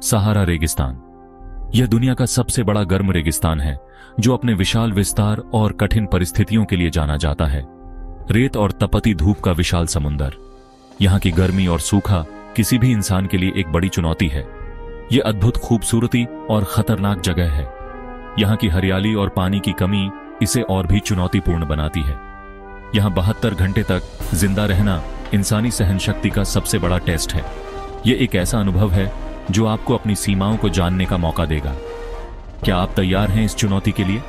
सहारा रेगिस्तान यह दुनिया का सबसे बड़ा गर्म रेगिस्तान है जो अपने विशाल विस्तार और कठिन परिस्थितियों के लिए जाना जाता है। रेत और तपती धूप का विशाल समुंदर, यहाँ की गर्मी और सूखा किसी भी इंसान के लिए एक बड़ी चुनौती है। यह अद्भुत खूबसूरती और खतरनाक जगह है। यहाँ की हरियाली और पानी की कमी इसे और भी चुनौतीपूर्ण बनाती है। यहाँ 72 घंटे तक जिंदा रहना इंसानी सहनशक्ति का सबसे बड़ा टेस्ट है। यह एक ऐसा अनुभव है जो आपको अपनी सीमाओं को जानने का मौका देगा। क्या आप तैयार हैं इस चुनौती के लिए?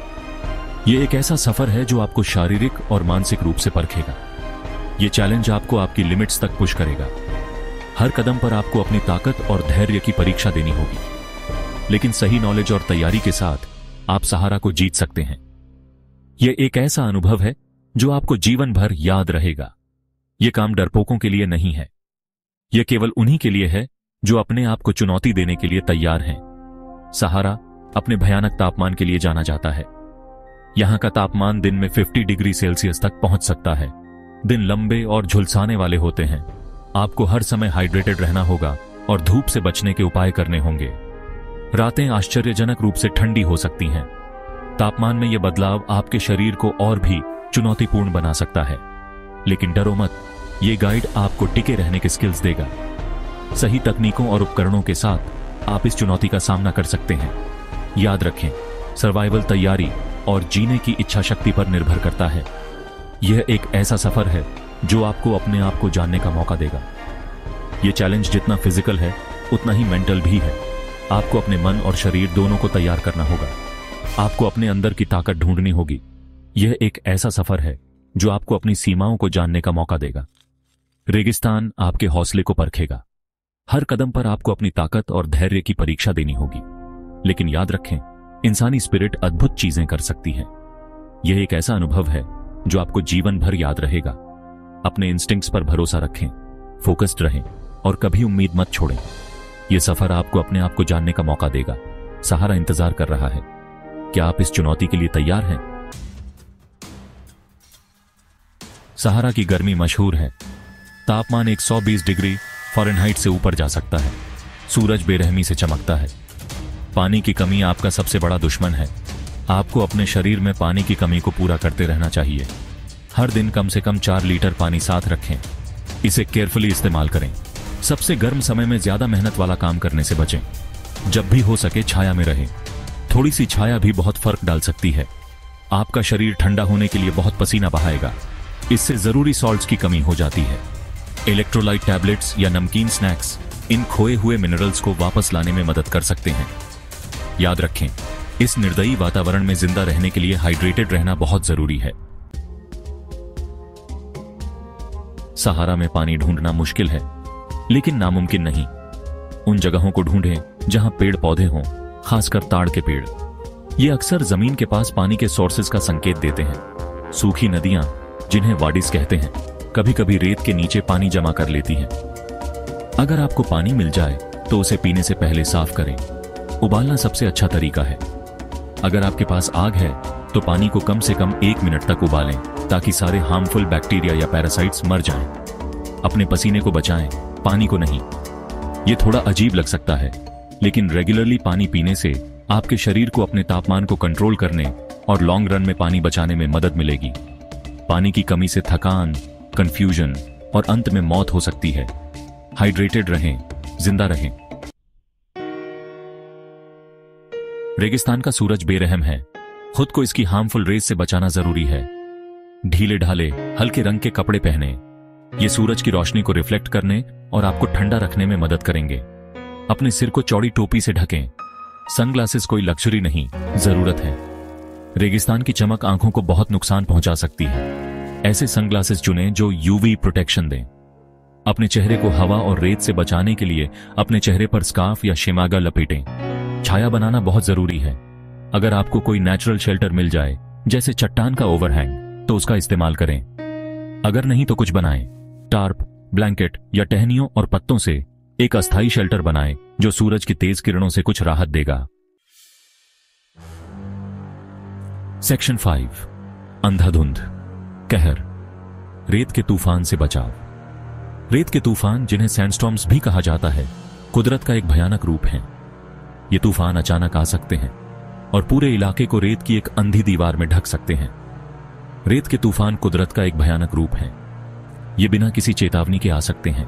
यह एक ऐसा सफर है जो आपको शारीरिक और मानसिक रूप से परखेगा। यह चैलेंज आपको आपकी लिमिट्स तक पुश करेगा। हर कदम पर आपको अपनी ताकत और धैर्य की परीक्षा देनी होगी, लेकिन सही नॉलेज और तैयारी के साथ आप सहारा को जीत सकते हैं। यह एक ऐसा अनुभव है जो आपको जीवन भर याद रहेगा। यह काम डरपोकों के लिए नहीं है, यह केवल उन्हीं के लिए है जो अपने आप को चुनौती देने के लिए तैयार हैं। सहारा अपने भयानक तापमान के लिए जाना जाता है। यहां का तापमान दिन में 50 डिग्री सेल्सियस तक पहुंच सकता है। दिन लंबे और झुलसाने वाले होते हैं। आपको हर समय हाइड्रेटेड रहना होगा और धूप से बचने के उपाय करने होंगे। रातें आश्चर्यजनक रूप से ठंडी हो सकती हैं। तापमान में यह बदलाव आपके शरीर को और भी चुनौतीपूर्ण बना सकता है, लेकिन डरो मत, यह गाइड आपको टिके रहने के स्किल्स देगा। सही तकनीकों और उपकरणों के साथ आप इस चुनौती का सामना कर सकते हैं। याद रखें, सर्वाइवल तैयारी और जीने की इच्छा शक्ति पर निर्भर करता है। यह एक ऐसा सफर है जो आपको अपने आप को जानने का मौका देगा। यह चैलेंज जितना फिजिकल है उतना ही मेंटल भी है। आपको अपने मन और शरीर दोनों को तैयार करना होगा। आपको अपने अंदर की ताकत ढूंढनी होगी। यह एक ऐसा सफर है जो आपको अपनी सीमाओं को जानने का मौका देगा। रेगिस्तान आपके हौसले को परखेगा। हर कदम पर आपको अपनी ताकत और धैर्य की परीक्षा देनी होगी, लेकिन याद रखें, इंसानी स्पिरिट अद्भुत चीजें कर सकती है। यह एक ऐसा अनुभव है जो आपको जीवन भर याद रहेगा। अपने इंस्टिंक्ट्स पर भरोसा रखें, फोकस्ड रहें और कभी उम्मीद मत छोड़ें। यह सफर आपको अपने आप को जानने का मौका देगा। सहारा इंतजार कर रहा है। क्या आप इस चुनौती के लिए तैयार हैं? सहारा की गर्मी मशहूर है। तापमान 120 डिग्री फ़ारेनहाइट से ऊपर जा सकता है। सूरज बेरहमी से चमकता है। पानी की कमी आपका सबसे बड़ा दुश्मन है। आपको अपने शरीर में पानी की कमी को पूरा करते रहना चाहिए। हर दिन कम से कम 4 लीटर पानी साथ रखें। इसे केयरफुली इस्तेमाल करें। सबसे गर्म समय में ज्यादा मेहनत वाला काम करने से बचें। जब भी हो सके छाया में रहें। थोड़ी सी छाया भी बहुत फर्क डाल सकती है। आपका शरीर ठंडा होने के लिए बहुत पसीना बहाएगा। इससे जरूरी सॉल्ट्स की कमी हो जाती है। इलेक्ट्रोलाइट टैबलेट्स या नमकीन स्नैक्स इन खोए हुए मिनरल्स को वापस लाने में मदद कर सकते हैं। याद रखें, इस निर्दयी वातावरण में जिंदा रहने के लिए हाइड्रेटेड रहना बहुत जरूरी है। सहारा में पानी ढूंढना मुश्किल है, लेकिन नामुमकिन नहीं। उन जगहों को ढूंढें जहां पेड़ पौधे हों, खासकर ताड़ के पेड़। ये अक्सर जमीन के पास पानी के सोर्सेज का संकेत देते हैं। सूखी नदियां, जिन्हें वाडिस कहते हैं, कभी कभी रेत के नीचे पानी जमा कर लेती हैं। अगर आपको पानी मिल जाए तो उसे पीने से पहले साफ करें। उबालना सबसे अच्छा तरीका है। अगर आपके पास आग है तो पानी को कम से कम 1 मिनट तक उबालें ताकि सारे हार्मफुल बैक्टीरिया या पैरासाइट्स मर जाएं। अपने पसीने को बचाएं, पानी को नहीं। यह थोड़ा अजीब लग सकता है, लेकिन रेगुलरली पानी पीने से आपके शरीर को अपने तापमान को कंट्रोल करने और लॉन्ग रन में पानी बचाने में मदद मिलेगी। पानी की कमी से थकान, कंफ्यूजन और अंत में मौत हो सकती है। हाइड्रेटेड रहें, जिंदा रहें। रेगिस्तान का सूरज बेरहम है। खुद को इसकी हार्मफुल रेस से बचाना जरूरी है। ढीले ढाले हल्के रंग के कपड़े पहने। ये सूरज की रोशनी को रिफ्लेक्ट करने और आपको ठंडा रखने में मदद करेंगे। अपने सिर को चौड़ी टोपी से ढकें। सनग्लासेस कोई लक्जरी नहीं, जरूरत है। रेगिस्तान की चमक आंखों को बहुत नुकसान पहुंचा सकती है। ऐसे सनग्लासेस चुनें जो यूवी प्रोटेक्शन दें। अपने चेहरे को हवा और रेत से बचाने के लिए अपने चेहरे पर स्कार्फ या शिमागा लपेटें। छाया बनाना बहुत जरूरी है। अगर आपको कोई नेचुरल शेल्टर मिल जाए, जैसे चट्टान का ओवरहैंग, तो उसका इस्तेमाल करें। अगर नहीं तो कुछ बनाएं। टार्प, ब्लैंकेट या टहनियों और पत्तों से एक अस्थायी शेल्टर बनाएं जो सूरज की तेज किरणों से कुछ राहत देगा। सेक्शन 5, अंधाधुंध, कहर, रेत के तूफान से बचाव। रेत के तूफान, जिन्हें सैंडस्टॉर्म्स भी कहा जाता है, कुदरत का एक भयानक रूप है। ये तूफान अचानक आ सकते हैं और पूरे इलाके को रेत की एक अंधी दीवार में ढक सकते हैं। रेत के तूफान कुदरत का एक भयानक रूप है। ये बिना किसी चेतावनी के आ सकते हैं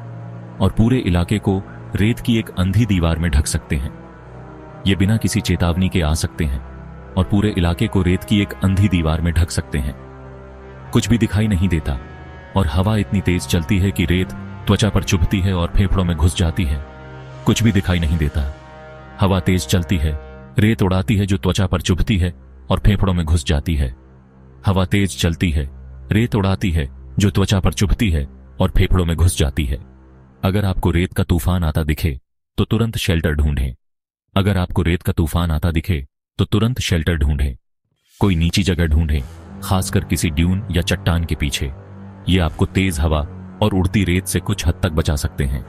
और पूरे इलाके को रेत की एक अंधी दीवार में ढक सकते हैं। ये बिना किसी चेतावनी के आ सकते हैं और पूरे इलाके को रेत की एक अंधी दीवार में ढक सकते हैं। कुछ भी दिखाई नहीं देता और हवा इतनी तेज चलती है कि रेत त्वचा पर चुभती है और फेफड़ों में घुस जाती है। कुछ भी दिखाई नहीं देता, हवा तेज चलती है, रेत उड़ाती है जो त्वचा पर चुभती है और फेफड़ों में घुस जाती है। हवा तेज चलती है, रेत उड़ाती है जो त्वचा पर चुभती है और फेफड़ों में घुस जाती है। अगर आपको रेत का तूफान आता दिखे तो तुरंत शेल्टर ढूंढें। अगर आपको रेत का तूफान आता दिखे तो तुरंत शेल्टर ढूंढें। कोई नीची जगह ढूंढें, खासकर किसी ड्यून या चट्टान के पीछे। ये आपको तेज हवा और उड़ती रेत से कुछ हद तक बचा सकते हैं।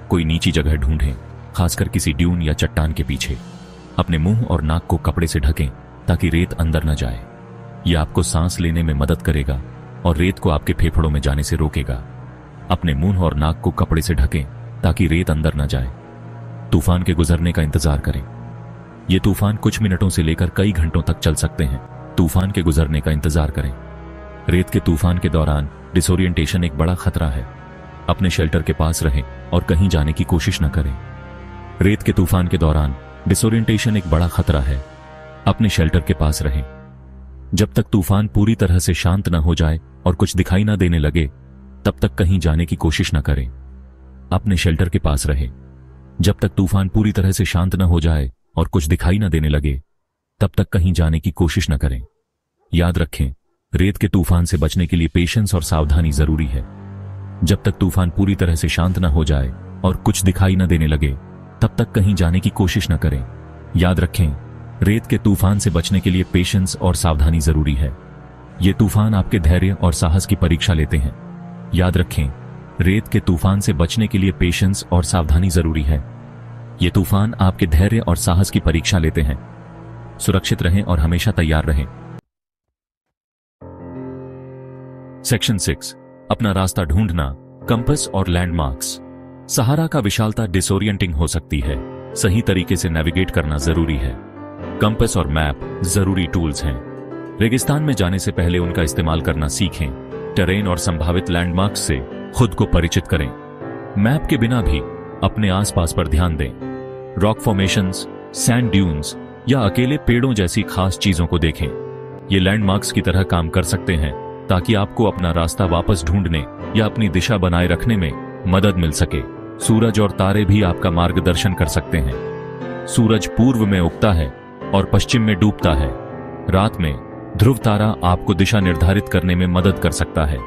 कोई नीची जगह ढूंढें, खासकर किसी ड्यून या चट्टान के पीछे। अपने मुंह और नाक को कपड़े से ढकें ताकि रेत अंदर न जाए। यह आपको सांस लेने में मदद करेगा और रेत को आपके फेफड़ों में जाने से रोकेगा। अपने मुंह और नाक को कपड़े से ढकें ताकि रेत अंदर न जाए। तूफान के गुजरने का इंतजार करें। ये तूफान कुछ मिनटों से लेकर कई घंटों तक चल सकते हैं। तूफान के गुजरने का इंतजार करें। रेत के तूफान के दौरान डिसोरिएंटेशन एक बड़ा खतरा है। अपने शेल्टर के पास रहें और कहीं जाने की कोशिश न करें। रेत के तूफान के दौरान डिसोरिएंटेशन एक बड़ा खतरा है। अपने शेल्टर के पास रहें। जब तक तूफान पूरी तरह से शांत न हो जाए और कुछ दिखाई न देने लगे, तब तक कहीं जाने की कोशिश न करें। अपने शेल्टर के पास रहें। जब तक तूफान पूरी तरह से शांत न हो जाए और कुछ दिखाई न देने लगे, तब तक कहीं जाने की कोशिश न करें। याद रखें, रेत के तूफान से बचने के लिए पेशेंस और सावधानी जरूरी है। जब तक तूफान पूरी तरह से शांत न हो जाए और कुछ दिखाई न देने लगे, तब तक कहीं जाने की कोशिश न करें। याद रखें, रेत के तूफान से बचने के लिए पेशेंस और सावधानी जरूरी है। ये तूफान आपके धैर्य और साहस की परीक्षा लेते हैं। याद रखें, रेत के तूफान से बचने के लिए पेशेंस और सावधानी जरूरी है। ये तूफान आपके धैर्य और साहस की परीक्षा लेते हैं। सुरक्षित रहें और हमेशा तैयार रहें। सेक्शन 6, अपना रास्ता ढूंढना, कंपास और लैंडमार्क्स। सहारा का विशालता डिसोरिएंटिंग हो सकती है। सही तरीके से नेविगेट करना जरूरी है। कंपास और मैप जरूरी टूल्स हैं। रेगिस्तान में जाने से पहले उनका इस्तेमाल करना सीखें। टेरेन और संभावित लैंडमार्क्स से खुद को परिचित करें। मैप के बिना भी अपने आसपास पर ध्यान दें। रॉक फॉर्मेशंस, सैंड ड्यून्स या अकेले पेड़ों जैसी खास चीजों को देखें। ये लैंडमार्क्स की तरह काम कर सकते हैं ताकि आपको अपना रास्ता वापस ढूंढने या अपनी दिशा बनाए रखने में मदद मिल सके। सूरज और तारे भी आपका मार्गदर्शन कर सकते हैं। सूरज पूर्व में उगता है और पश्चिम में डूबता है। रात में ध्रुव तारा आपको दिशा निर्धारित करने में मदद कर सकता है।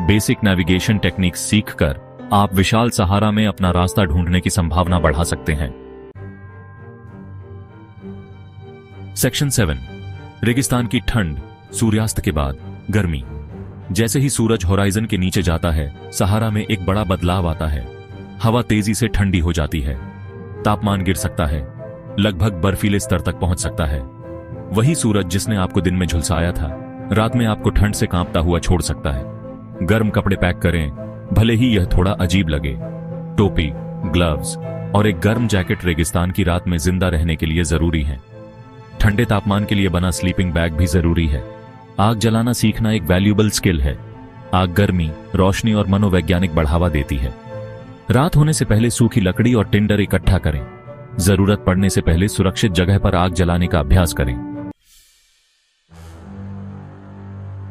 बेसिक नेविगेशन टेक्निक्स सीखकर आप विशाल सहारा में अपना रास्ता ढूंढने की संभावना बढ़ा सकते हैं। सेक्शन 7, रेगिस्तान की ठंड, सूर्यास्त के बाद गर्मी। जैसे ही सूरज होराइजन के नीचे जाता है, सहारा में एक बड़ा बदलाव आता है। हवा तेजी से ठंडी हो जाती है। तापमान गिर सकता है, लगभग बर्फीले स्तर तक पहुंच सकता है। वही सूरज जिसने आपको दिन में झुलसाया था, रात में आपको ठंड से कांपता हुआ छोड़ सकता है। गर्म कपड़े पैक करें, भले ही यह थोड़ा अजीब लगे। टोपी, ग्लव्स और एक गर्म जैकेट रेगिस्तान की रात में जिंदा रहने के लिए जरूरी है। ठंडे तापमान के लिए बना स्लीपिंग बैग भी जरूरी है। आग जलाना सीखना एक वैल्यूएबल स्किल है। आग गर्मी, रोशनी और मनोवैज्ञानिक बढ़ावा देती है। रात होने से पहले सूखी लकड़ी और टिंडर इकट्ठा करें। जरूरत पड़ने से पहले सुरक्षित जगह पर आग जलाने का अभ्यास करें।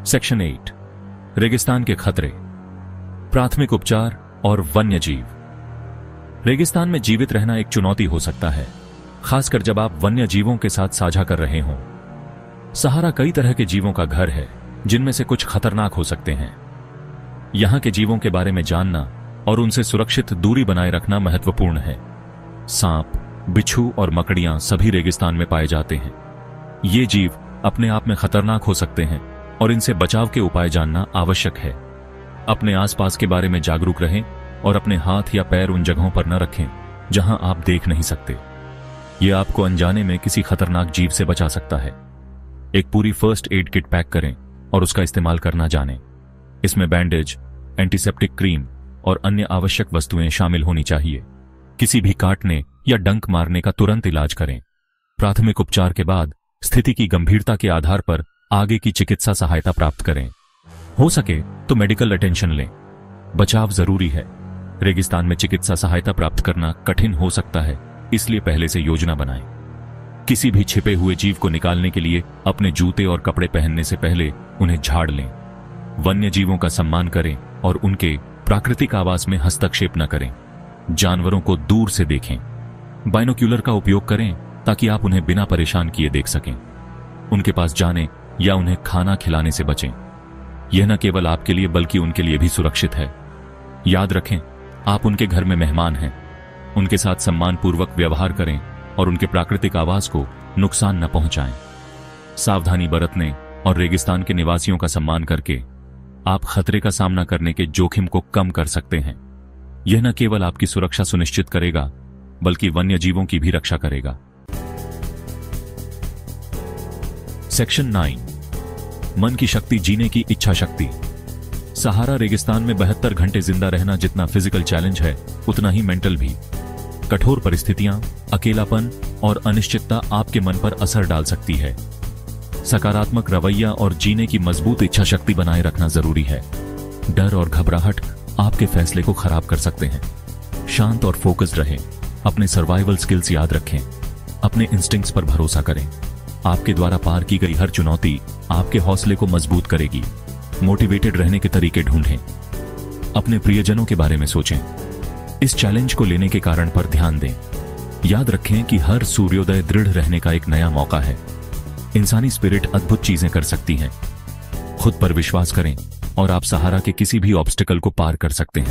सेक्शन 8, रेगिस्तान के खतरे, प्राथमिक उपचार और वन्य जीव। रेगिस्तान में जीवित रहना एक चुनौती हो सकता है, खासकर जब आप वन्य जीवों के साथ साझा कर रहे हों। सहारा कई तरह के जीवों का घर है, जिनमें से कुछ खतरनाक हो सकते हैं। यहां के जीवों के बारे में जानना और उनसे सुरक्षित दूरी बनाए रखना महत्वपूर्ण है। सांप, बिच्छू और मकड़ियां सभी रेगिस्तान में पाए जाते हैं। ये जीव अपने आप में खतरनाक हो सकते हैं और इनसे बचाव के उपाय जानना आवश्यक है। अपने आसपास के बारे में जागरूक रहें और अपने हाथ या पैर उन जगहों पर न रखें जहां आप देख नहीं सकते। यह आपको अनजाने में किसी खतरनाक जीव से बचा सकता है। एक पूरी फर्स्ट एड किट पैक करें और उसका इस्तेमाल करना जानें। इसमें बैंडेज, एंटीसेप्टिक क्रीम और अन्य आवश्यक वस्तुएं शामिल होनी चाहिए। किसी भी काटने या डंक मारने का तुरंत इलाज करें। प्राथमिक उपचार के बाद स्थिति की गंभीरता के आधार पर आगे की चिकित्सा सहायता प्राप्त करें। हो सके तो मेडिकल अटेंशन लें। बचाव जरूरी है। रेगिस्तान में चिकित्सा सहायता प्राप्त करना कठिन हो सकता है, इसलिए पहले से योजना बनाएं। किसी भी छिपे हुए जीव को निकालने के लिए अपने जूते और कपड़े पहनने से पहले उन्हें झाड़ लें। वन्य जीवों का सम्मान करें और उनके प्राकृतिक आवास में हस्तक्षेप न करें। जानवरों को दूर से देखें। बाइनोक्यूलर का उपयोग करें ताकि आप उन्हें बिना परेशान किए देख सकें। उनके पास जाने या उन्हें खाना खिलाने से बचें। यह न केवल आपके लिए बल्कि उनके लिए भी सुरक्षित है। याद रखें, आप उनके घर में मेहमान हैं। उनके साथ सम्मानपूर्वक व्यवहार करें और उनके प्राकृतिक आवास को नुकसान न पहुंचाएं। सावधानी बरतने और रेगिस्तान के निवासियों का सम्मान करके आप खतरे का सामना करने के जोखिम को कम कर सकते हैं। यह न केवल आपकी सुरक्षा सुनिश्चित करेगा बल्कि वन्य जीवों की भी रक्षा करेगा। सेक्शन 9, मन की शक्ति, जीने की इच्छा शक्ति। सहारा रेगिस्तान में 72 घंटे जिंदा रहना जितना फिजिकल चैलेंज है, उतना ही मेंटल भी। कठोर परिस्थितियां, अकेलापन और अनिश्चितता आपके मन पर असर डाल सकती है। सकारात्मक रवैया और जीने की मजबूत इच्छा शक्ति बनाए रखना जरूरी है। डर और घबराहट आपके फैसले को खराब कर सकते हैं। शांत और फोकस्ड रहें। अपने सर्वाइवल स्किल्स याद रखें। अपने इंस्टिंक्ट्स पर भरोसा करें। आपके द्वारा पार की गई हर चुनौती आपके हौसले को मजबूत करेगी। मोटिवेटेड रहने के तरीके ढूंढें। अपने प्रियजनों के बारे में सोचें। इस चैलेंज को लेने के कारण पर ध्यान दें। याद रखें कि हर सूर्योदय दृढ़ रहने का एक नया मौका है। इंसानी स्पिरिट अद्भुत चीजें कर सकती हैं। खुद पर विश्वास करें और आप सहारा के किसी भी ऑब्स्टिकल को पार कर सकते हैं।